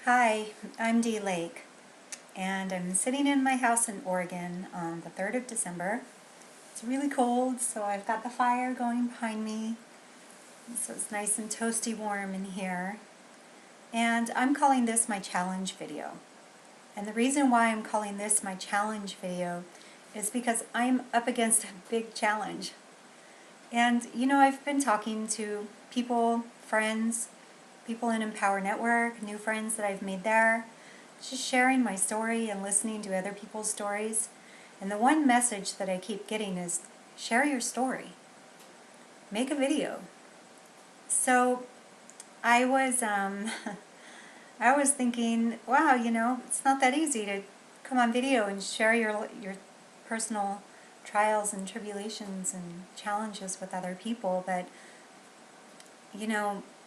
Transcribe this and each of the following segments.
Hi, I'm Dee Lake, and I'm sitting in my house in Oregon on the 3rd of December. It's really cold, so I've got the fire going behind me, so it's nice and toasty warm in here. And I'm calling this my challenge video. And the reason why I'm calling this my challenge video is because I'm up against a big challenge. And I've been talking to people, friends, people in Empower Network, new friends that I've made there, just sharing my story and listening to other people's stories. And the one message that I keep getting is, share your story. Make a video. So I was I was thinking, wow, it's not that easy to come on video and share your personal trials and tribulations and challenges with other people, but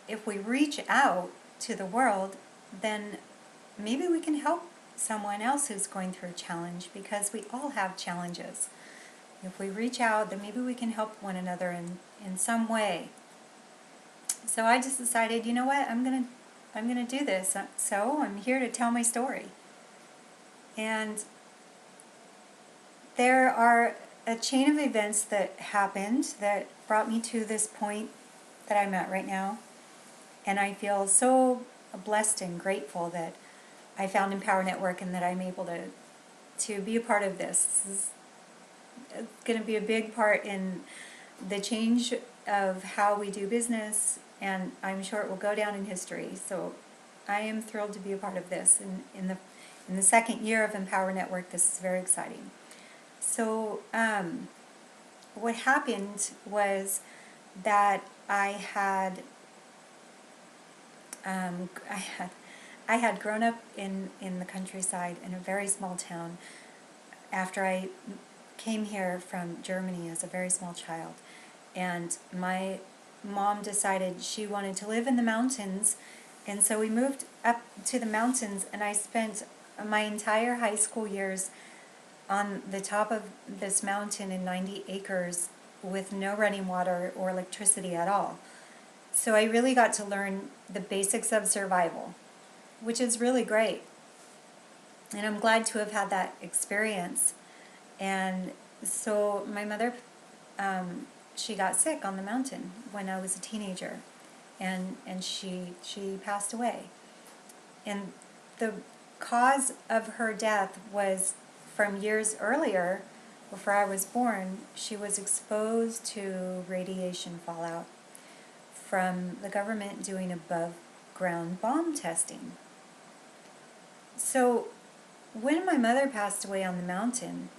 if we reach out to the world, then maybe we can help someone else who's going through a challenge, because we all have challenges. If we reach out, then maybe we can help one another in some way. So I just decided, you know what, I'm gonna do this. So I'm here to tell my story. And there are a chain of events that happened that brought me to this point that I'm at right now. And I feel so blessed and grateful that I found Empower Network and that I'm able to be a part of this. This is going to be a big part in the change of how we do business, and I'm sure it will go down in history. So I am thrilled to be a part of this. And in the second year of Empower Network, this is very exciting. So what happened was that I had grown up in the countryside in a very small town after I came here from Germany as a very small child. And my mom decided she wanted to live in the mountains, and so we moved up to the mountains, and I spent my entire high school years on the top of this mountain in 90 acres with no running water or electricity at all. So I really got to learn the basics of survival, which is really great. And I'm glad to have had that experience. And so my mother, she got sick on the mountain when I was a teenager, and she passed away. And the cause of her death was from years earlier, before I was born. She was exposed to radiation fallout from the government doing above ground bomb testing. So when my mother passed away on the mountain,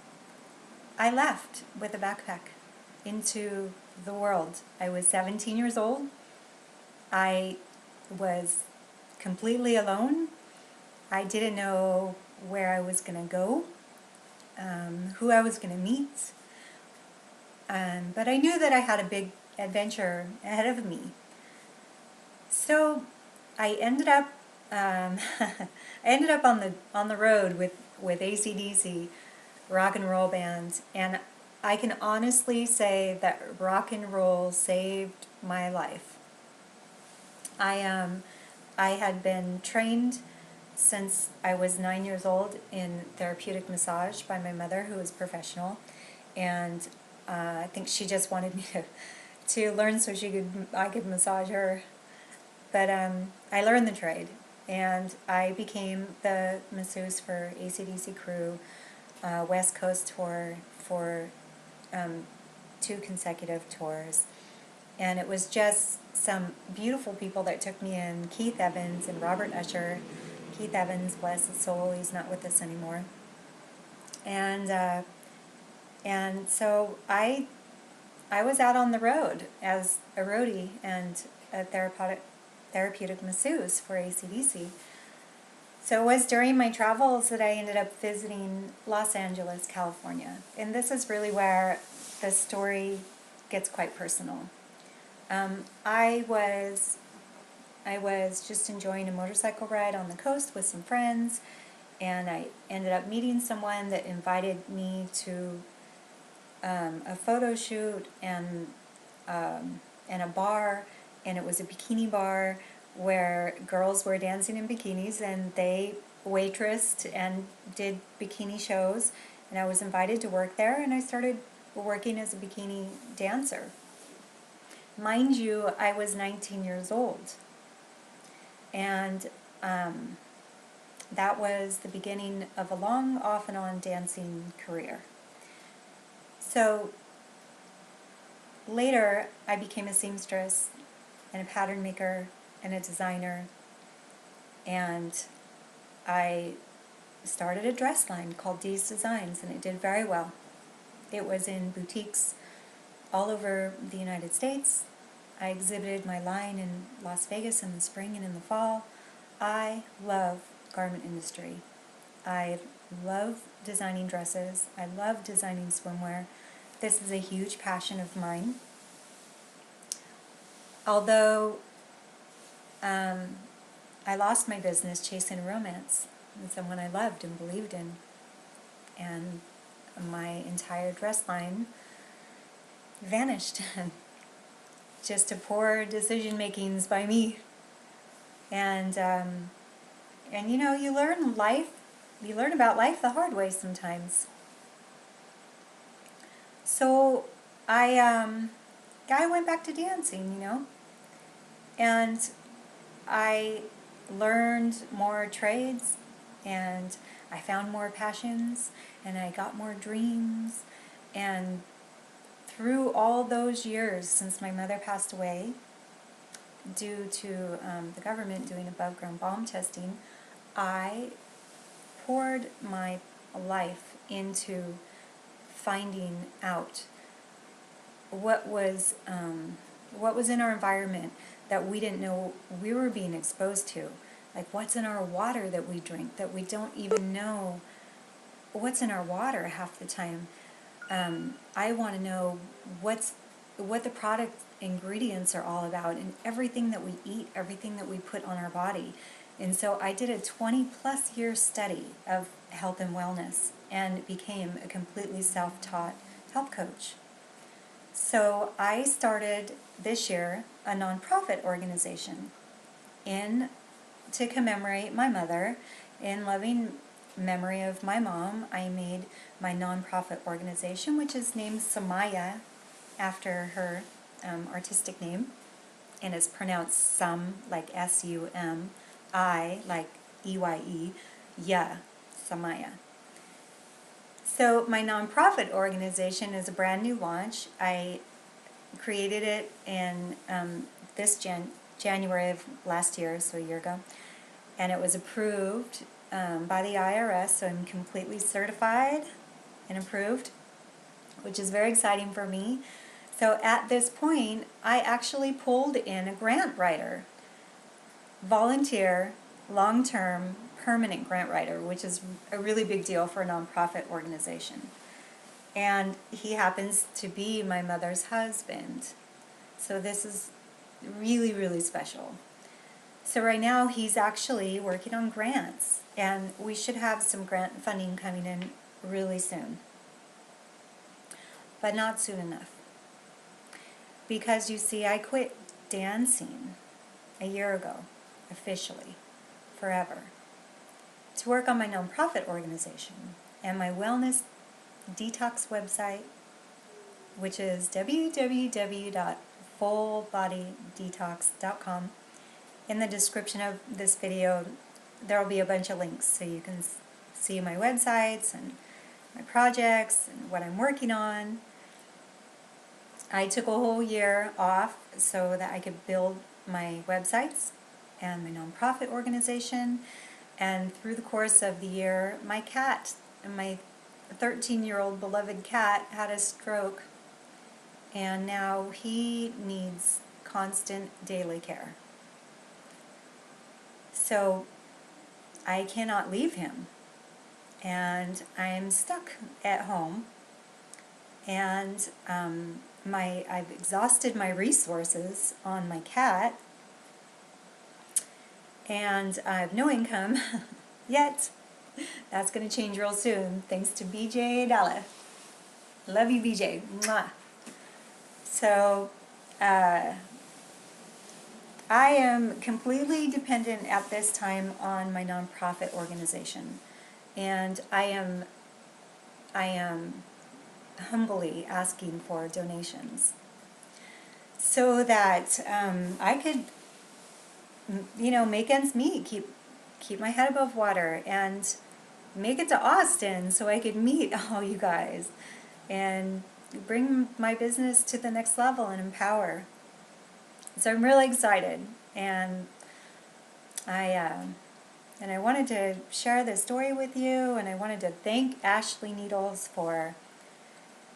I left with a backpack into the world. I was 17 years old. I was completely alone. I didn't know where I was going to go, who I was going to meet, but I knew that I had a big adventure ahead of me. So I ended up on the road with AC/DC, rock and roll band, and I can honestly say that rock and roll saved my life. I had been trained since I was 9 years old in therapeutic massage by my mother, who was professional, and I think she just wanted me to learn so I could massage her. But I learned the trade, and I became the masseuse for AC/DC Crew West Coast tour for 2 consecutive tours. And it was just some beautiful people that took me in, Keith Evans and Robert Usher. Keith Evans, bless his soul, he's not with us anymore. And so I was out on the road as a roadie and a therapeutic masseuse for AC/DC. So it was during my travels that I ended up visiting Los Angeles, California. And this is really where the story gets quite personal. I was just enjoying a motorcycle ride on the coast with some friends, and I ended up meeting someone that invited me to a photo shoot and a bar, and it was a bikini bar where girls were dancing in bikinis, and they waitressed and did bikini shows, and I was invited to work there, and I started working as a bikini dancer. Mind you, I was 19 years old, and that was the beginning of a long off and on dancing career. So later I became a seamstress and a pattern maker and a designer, and I started a dress line called Dee's Designs, and it did very well. It was in boutiques all over the United States. I exhibited my line in Las Vegas in the spring and in the fall. I love garment industry. I love designing dresses. I love designing swimwear. This is a huge passion of mine. Although I lost my business chasing a romance with someone I loved and believed in, and my entire dress line vanished. Just to poor decision makings by me. And you know, you learn about life the hard way sometimes. So I went back to dancing, you know, and I learned more trades, and I found more passions, and I got more dreams. And through all those years since my mother passed away, due to the government doing above ground bomb testing, I poured my life into finding out what was in our environment that we didn't know we were being exposed to. Like, what's in our water that we drink that we don't even know what's in our water half the time. I want to know what the product ingredients are all about, and everything that we eat, everything that we put on our body. And so I did a 20-plus year study of health and wellness and became a completely self-taught health coach. So I started this year a nonprofit organization to commemorate my mother. In loving memory of my mom, I made my nonprofit organization, which is named Samaya, after her artistic name, and it's pronounced Sum, like S-U-M, I, like E-Y-E, Ya, Samaya. So my nonprofit organization is a brand new launch. I created it in this January of last year, so a year ago, and it was approved by the IRS, so I'm completely certified and approved, which is very exciting for me. So at this point, I actually pulled in a grant writer, volunteer, long-term, permanent grant writer, which is a really big deal for a nonprofit organization. And he happens to be my mother's husband. So this is really, really special. So right now he's actually working on grants, and we should have some grant funding coming in really soon. But not soon enough. Because you see, I quit dancing a year ago, officially, forever, to work on my nonprofit organization and my wellness detox website, which is www.fullbodydetox.com. In the description of this video, there will be a bunch of links so you can see my websites and my projects and what I'm working on. I took a whole year off so that I could build my websites and my nonprofit organization. And through the course of the year, my 13-year-old beloved cat, had a stroke, and now he needs constant daily care. So I cannot leave him, and I am stuck at home, and I've exhausted my resources on my cat, and I have no income yet. That's going to change real soon, thanks to BJ Dalla. Love you, BJ. Mwah. So I am completely dependent at this time on my nonprofit organization, and I am humbly asking for donations so that I could, make ends meet, keep my head above water, and make it to Austin so I could meet all you guys and bring my business to the next level and empower. So I'm really excited, and I wanted to share this story with you, and I wanted to thank Ashley Needles for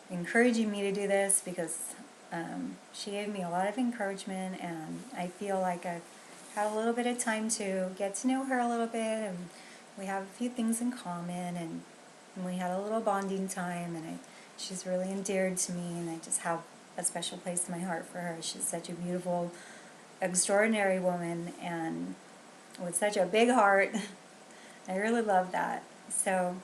encouraging me to do this, because she gave me a lot of encouragement, and I feel like I've had a little bit of time to get to know her a little bit, and we have a few things in common, and we had a little bonding time, and she's really endeared to me, and I just have a special place in my heart for her. She's such a beautiful, extraordinary woman, and with such a big heart. I really love that. So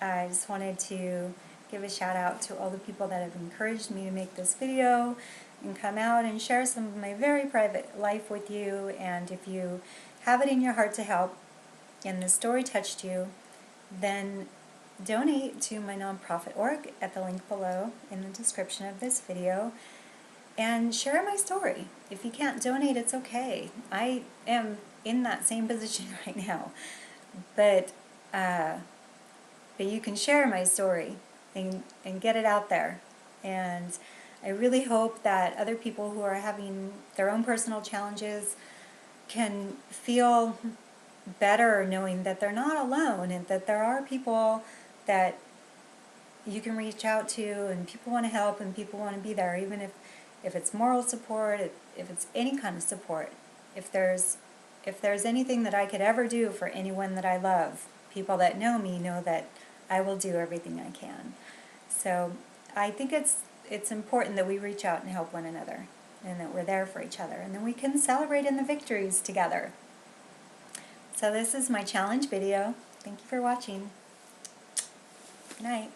I just wanted to give a shout out to all the people that have encouraged me to make this video and come out and share some of my very private life with you. And if you have it in your heart to help and the story touched you, then donate to my nonprofit org at the link below in the description of this video, and share my story. If you can't donate, it's okay. I am in that same position right now, but you can share my story and get it out there. And I really hope that other people who are having their own personal challenges can feel better knowing that they're not alone, and that there are people that you can reach out to, and people want to help, and people want to be there, even if it's moral support, if it's any kind of support. If there's anything that I could ever do for anyone that I love, people that know me know that I will do everything I can. So I think it's important that we reach out and help one another, and that we're there for each other, and then we can celebrate in the victories together. So this is my challenge video. Thank you for watching. Good night.